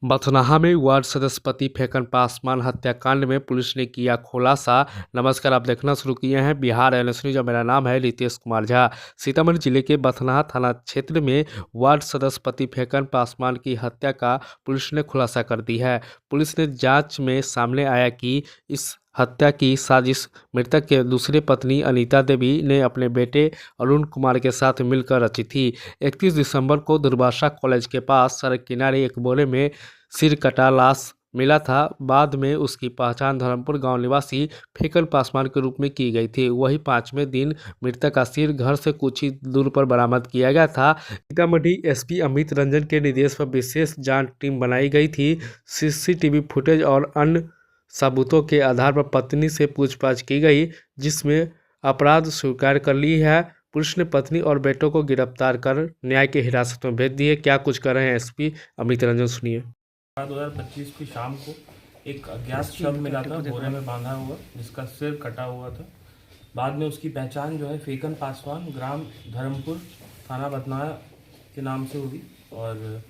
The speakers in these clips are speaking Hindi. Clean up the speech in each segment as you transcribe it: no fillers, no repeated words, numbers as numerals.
बथनाहा में वार्ड सदस्य पति फेकन पासवान हत्याकांड में पुलिस ने किया खुलासा। नमस्कार, आप देखना शुरू किए हैं बिहार एनएस न्यूज। मेरा नाम है रितेश कुमार झा। सीतामढ़ी जिले के बथनाहा थाना क्षेत्र में वार्ड सदस्य पति फेकन पासवान की हत्या का पुलिस ने खुलासा कर दी है। पुलिस ने जांच में सामने आया कि इस हत्या की साजिश मृतक के दूसरे पत्नी अनीता देवी ने अपने बेटे अरुण कुमार के साथ मिलकर रची थी। 31 दिसंबर को दुर्वासा कॉलेज के पास सड़क किनारे एक बोरे में सिर कटा लाश मिला था। बाद में उसकी पहचान धर्मपुर गांव निवासी फेकन पासवान के रूप में की गई थी। वही 5वें दिन मृतक का सिर घर से कुछ ही दूर पर बरामद किया गया था। सीतामढ़ी एसपी अमित रंजन के निर्देश पर विशेष जांच टीम बनाई गई थी। सीसीटीवी फुटेज और अन्य सबूतों के आधार पर पत्नी से पूछताछ की गई, जिसमें अपराध स्वीकार कर ली है। पुलिस ने पत्नी और बेटों को गिरफ्तार कर न्याय की हिरासत में भेज दिए। क्या कुछ कर रहे हैं एसपी अमित रंजन, सुनिए। 2025 की शाम को एक अज्ञात शव मिला था बोरे में बांधा हुआ, जिसका सिर कटा हुआ था। बाद में उसकी पहचान जो है फेकन पासवान ग्राम धर्मपुर थाना बथनाहा के नाम से हुई। और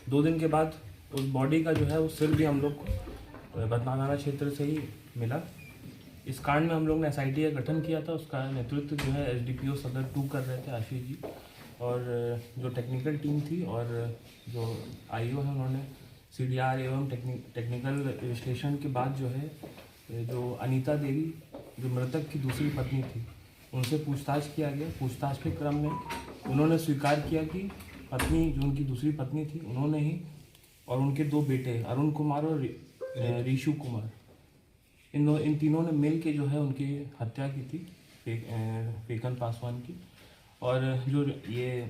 2 दिन के बाद उस बॉडी का जो है वो सिर भी हम लोग को बथनाहा थाना क्षेत्र से ही मिला। इस कांड में हम लोग ने एसआईटी का गठन किया था। उसका नेतृत्व जो है एसडीपीओ सदर 2 कर रहे थे, आशीष जी। और जो टेक्निकल टीम थी और जो आईओ है, उन्होंने सीडीआर एवं टेक्निकल विश्लेषण के बाद जो है जो अनीता देवी जो मृतक की दूसरी पत्नी थी, उनसे पूछताछ किया गया। पूछताछ के क्रम में उन्होंने स्वीकार किया कि पत्नी जो उनकी दूसरी पत्नी थी, उन्होंने ही और उनके 2 बेटे अरुण कुमार और ऋषु कुमार, इन तीनों ने मिल के जो है उनकी हत्या की थी फेकन पासवान की। और जो ये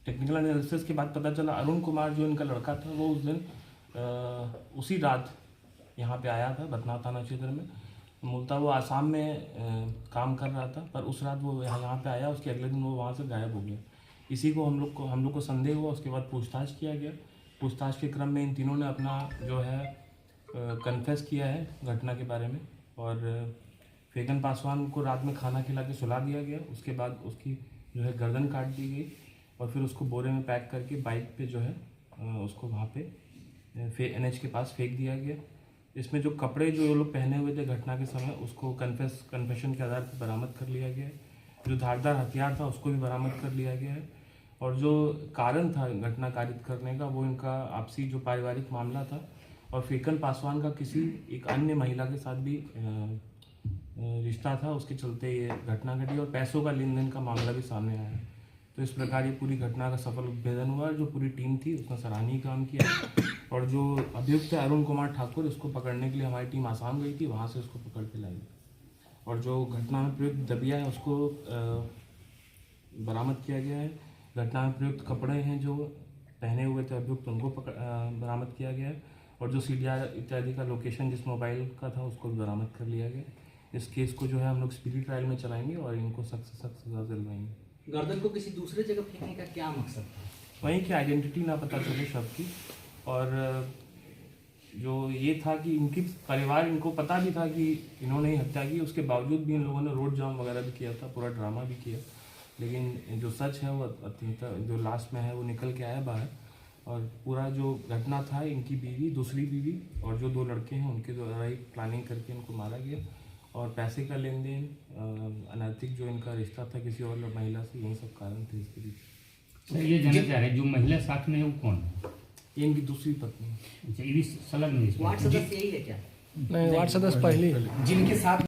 टेक्निकल एनालिसिस के बाद पता चला, अरुण कुमार जो इनका लड़का था, वो उस दिन उसी रात यहाँ पे आया था बथनाहा थाना क्षेत्र में। मूलतः वो आसाम में काम कर रहा था, पर उस रात वो यहाँ पे आया, उसके अगले दिन वो वहाँ से गायब हो गया। इसी को हम लोग को संदेह हुआ। उसके बाद पूछताछ किया गया। पूछताछ के क्रम में इन तीनों ने अपना जो है कन्फेस किया है घटना के बारे में। और फेकन पासवान को रात में खाना खिला के सुला दिया गया। उसके बाद उसकी जो है गर्दन काट दी गई और फिर उसको बोरे में पैक करके बाइक पे जो है उसको वहाँ पे एनएच के पास फेंक दिया गया। इसमें जो कपड़े जो लोग पहने हुए थे घटना के समय, उसको कन्फेशन के आधार पर बरामद कर लिया गया है। जो धारदार हथियार था उसको भी बरामद कर लिया गया है। और जो कारण था घटना कारित करने का, वो इनका आपसी जो पारिवारिक मामला था और फेकन पासवान का किसी एक अन्य महिला के साथ भी रिश्ता था। उसके चलते ये घटना घटी और पैसों का लेन देन का मामला भी सामने आया। तो इस प्रकार ये पूरी घटना का सफल उद्भेदन हुआ। जो पूरी टीम थी उसने सराहनीय काम किया। और जो अभियुक्त है अरुण कुमार ठाकुर, इसको पकड़ने के लिए हमारी टीम आसाम गई थी, वहाँ से उसको पकड़ के लाई। और जो घटना में प्रयुक्त दबिया है उसको बरामद किया गया है। घटना में प्रयुक्त कपड़े हैं जो पहने हुए थे अभियुक्त, उनको बरामद किया गया है। और जो सीडीआर इत्यादि का लोकेशन जिस मोबाइल का था उसको भी बरामद कर लिया गया। इस केस को जो है हम लोग स्पीडी ट्रायल में चलाएंगे और इनको सख्त से सख्त सजा दिलवाएंगे। गर्दन को किसी दूसरे जगह फेंकने का क्या मकसद था? वहीं की आइडेंटिटी ना पता चले शव की। और जो ये था कि इनकी परिवार, इनको पता भी था कि इन्होंने ही हत्या की। उसके बावजूद भी इन लोगों ने रोड जाम वगैरह भी किया था, पूरा ड्रामा भी किया। लेकिन जो सच है वो जो लास्ट में है वो निकल के आया बाहर। और पूरा जो घटना था, इनकी बीवी, दूसरी बीवी और जो 2 लड़के हैं, उनके द्वारा ही प्लानिंग करके इनको मारा गया। और पैसे का लेन देन, अनैतिक जो इनका रिश्ता था किसी और महिला से, यही सब कारण थे इसके पीछे। सर, ये जानना चाह रहे हैं जो महिला साथ में है वो कौन है? ये इनकी दूसरी पत्नी। अच्छा, ये भी संलग्न है इसमें? वार्ड सदस्य यही है क्या? नहीं, वार्ड सदस्य पहले जिनके साथ